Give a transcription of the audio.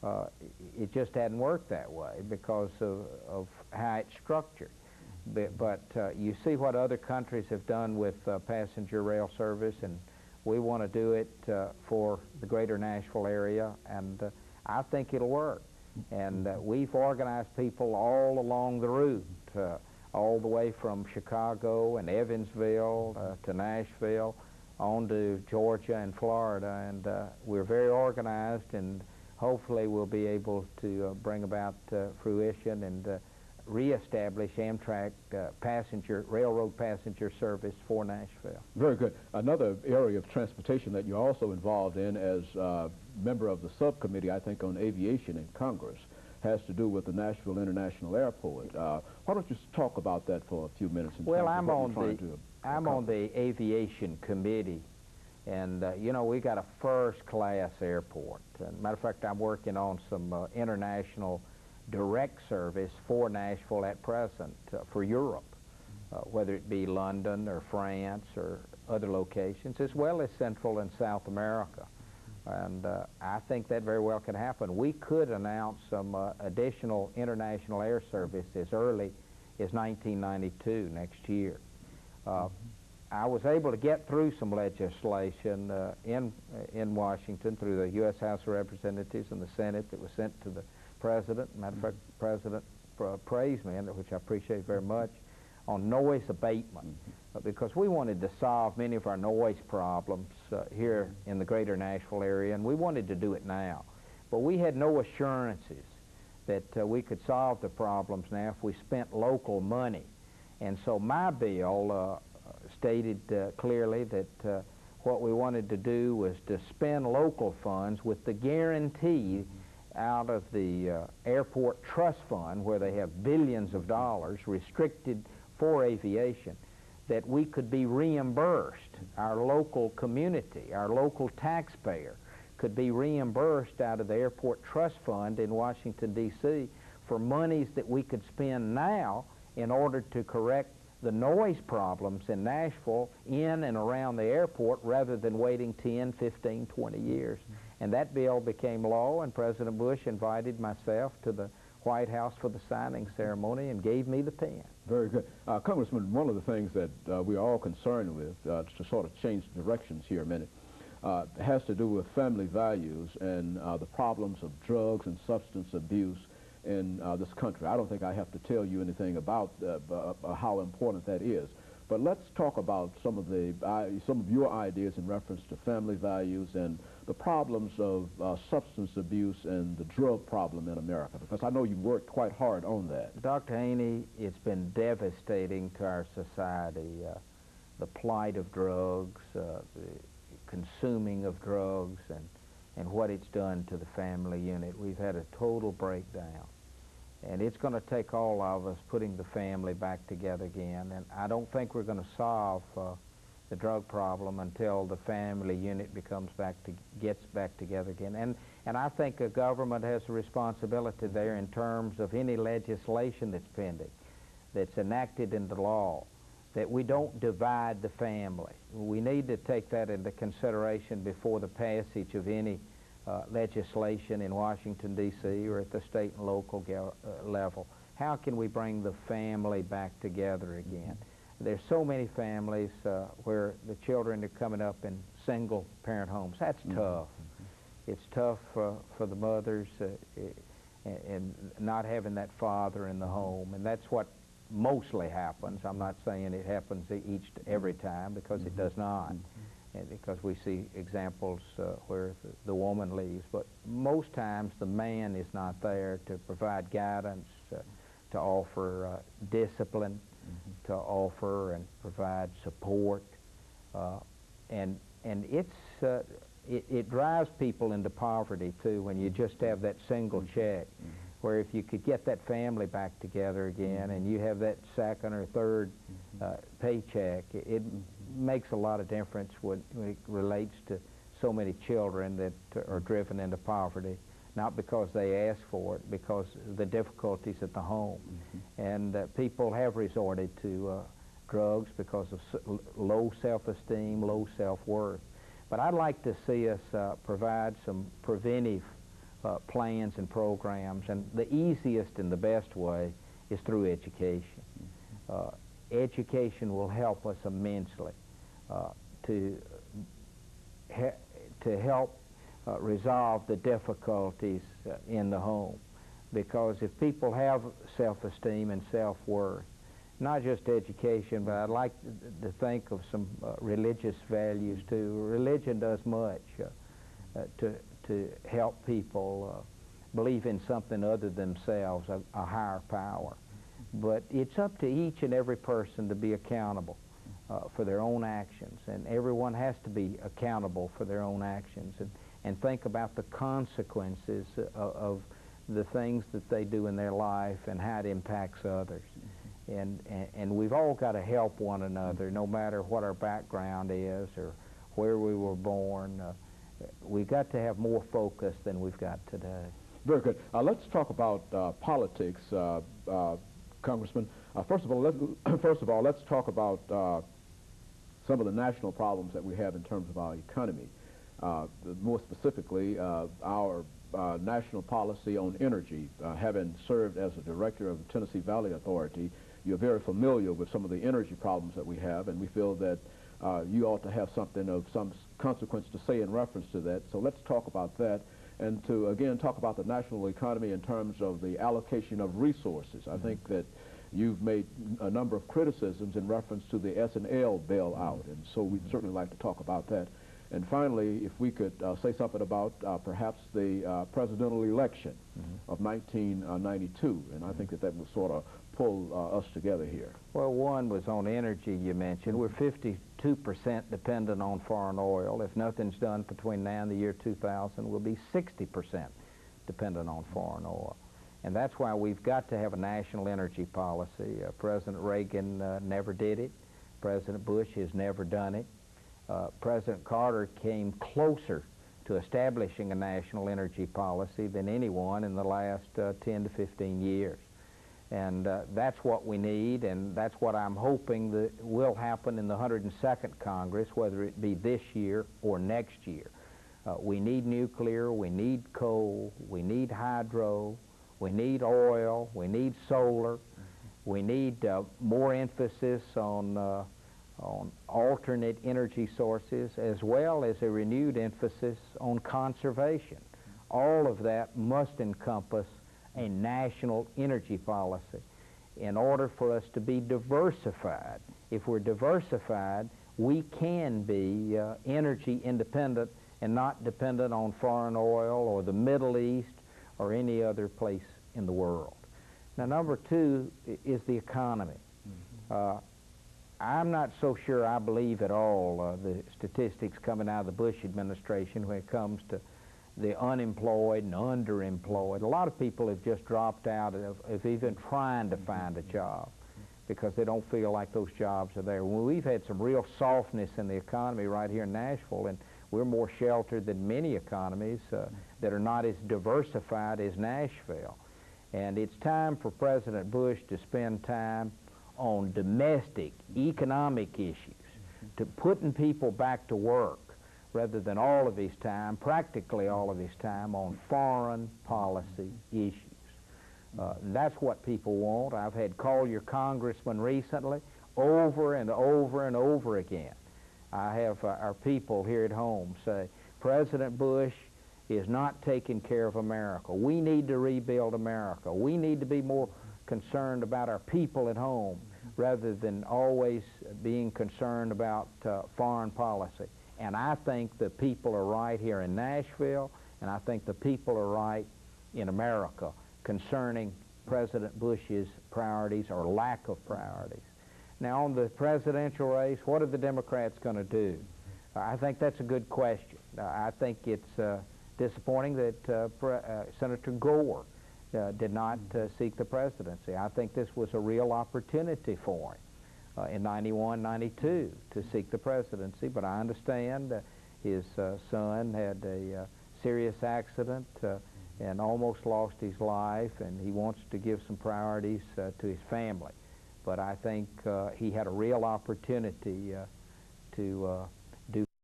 it just hadn't worked that way because of how it's structured. But you see what other countries have done with passenger rail service, and we want to do it for the greater Nashville area, and I think it'll work. And we've organized people all along the route, all the way from Chicago and Evansville to Nashville, on to Georgia and Florida, and we're very organized, and hopefully we'll be able to bring about fruition and reestablish Amtrak railroad passenger service for Nashville. Very good. Another area of transportation that you're also involved in as a member of the subcommittee, I think, on aviation in Congress has to do with the Nashville International Airport. Why don't you talk about that for a few minutes? Well, I'm on the aviation committee, and you know, we got a first-class airport. Matter of fact, I'm working on some international direct service for Nashville at present for Europe, whether it be London or France or other locations, as well as Central and South America. And I think that very well can happen. We could announce some additional international air service as early as 1992, next year. I was able to get through some legislation in Washington through the U.S. House of Representatives and the Senate that was sent to the President. Matter of fact, the President praised me, which I appreciate very much, on noise abatement, because we wanted to solve many of our noise problems here in the greater Nashville area, and we wanted to do it now. But we had no assurances that we could solve the problems now if we spent local money. And so my bill stated clearly that what we wanted to do was to spend local funds with the guarantee out of the airport trust fund, where they have billions of dollars restricted for aviation, that we could be reimbursed. Our local community, our local taxpayer, could be reimbursed out of the airport trust fund in Washington, D.C. for monies that we could spend now in order to correct the noise problems in Nashville in and around the airport, rather than waiting 10, 15, 20 years. And that bill became law, and President Bush invited myself to the White House for the signing ceremony and gave me the pen. Very good. Congressman, one of the things that we are all concerned with, to sort of change directions here a minute, has to do with family values and the problems of drugs and substance abuse in this country. I don't think I have to tell you anything about how important that is. But let's talk about some of your ideas in reference to family values and the problems of substance abuse and the drug problem in America, because I know you've worked quite hard on that. Dr. Haney, it's been devastating to our society, the plight of drugs, the consuming of drugs, and what it's done to the family unit. We've had a total breakdown. And it's going to take all of us putting the family back together again. And I don't think we're going to solve the drug problem until the family unit gets back together again. And I think a government has a responsibility there in terms of any legislation that's pending, that's enacted into law, that we don't divide the family. We need to take that into consideration before the passage of any legislation in Washington, D.C. or at the state and local level. How can we bring the family back together again? There's so many families where the children are coming up in single-parent homes. That's tough. It's tough for the mothers and not having that father in the home, and that's what mostly happens. I'm not saying it happens every time, because it does not. And because we see examples where the woman leaves, but most times the man is not there to provide guidance, to offer discipline, to offer and provide support, and it drives people into poverty too when you just have that single check. Where if you could get that family back together again, and you have that second or third paycheck, it makes a lot of difference when it relates to so many children that are driven into poverty, not because they ask for it, because of the difficulties at the home. And people have resorted to drugs because of low self-esteem, low self-worth. But I'd like to see us provide some preventive plans and programs, and the easiest and the best way is through education. Education will help us immensely to help resolve the difficulties in the home, because if people have self-esteem and self-worth, not just education, but I'd like to think of some religious values too. Religion does much to help people believe in something other than themselves, a higher power. But it's up to each and every person to be accountable for their own actions, and everyone has to be accountable for their own actions and think about the consequences of the things that they do in their life and how it impacts others. And we've all got to help one another, no matter what our background is or where we were born. We've got to have more focus than we've got today. Very good. Let's talk about politics, Congressman. First of all, let's talk about some of the national problems that we have in terms of our economy. More specifically, our national policy on energy. Having served as a director of the Tennessee Valley Authority, you're very familiar with some of the energy problems that we have, and we feel that you ought to have something of some consequence to say in reference to that. So let's talk about that, and to again talk about the national economy in terms of the allocation of resources. I think that you've made a number of criticisms in reference to the S&L bailout, and so we'd certainly like to talk about that. And finally, if we could say something about perhaps the presidential election of 1992, and I think that that will sort of pull us together here. Well, one was on energy, you mentioned. We're 52% dependent on foreign oil. If nothing's done between now and the year 2000, we'll be 60% dependent on foreign oil. And that's why we've got to have a national energy policy. President Reagan never did it. President Bush has never done it. President Carter came closer to establishing a national energy policy than anyone in the last 10 to 15 years. And that's what we need, and that's what I'm hoping that will happen in the 102nd Congress, whether it be this year or next year. We need nuclear, we need coal, we need hydro, we need oil, we need solar, we need more emphasis on alternate energy sources, as well as a renewed emphasis on conservation. All of that must encompass a national energy policy in order for us to be diversified. If we're diversified, we can be energy independent and not dependent on foreign oil or the Middle East or any other place in the world. Now, number two is the economy. I'm not so sure I believe at all the statistics coming out of the Bush administration when it comes to the unemployed and underemployed. A lot of people have just dropped out of even trying to find a job because they don't feel like those jobs are there. Well, we've had some real softness in the economy right here in Nashville, and we're more sheltered than many economies that are not as diversified as Nashville. And it's time for President Bush to spend time on domestic economic issues, to putting people back to work, rather than all of his time, practically all of his time, on foreign policy issues. That's what people want. I've had call your congressman recently over and over and over again. I have our people here at home say, President Bush is not taking care of America. We need to rebuild America. We need to be more concerned about our people at home rather than always being concerned about foreign policy. And I think the people are right here in Nashville, and I think the people are right in America concerning President Bush's priorities or lack of priorities. Now, on the presidential race, what are the Democrats going to do? I think that's a good question. I think it's disappointing that Senator Gore did not seek the presidency. I think this was a real opportunity for him in 91, 92 to seek the presidency, but I understand his son had a serious accident and almost lost his life, and he wants to give some priorities to his family. But I think he had a real opportunity to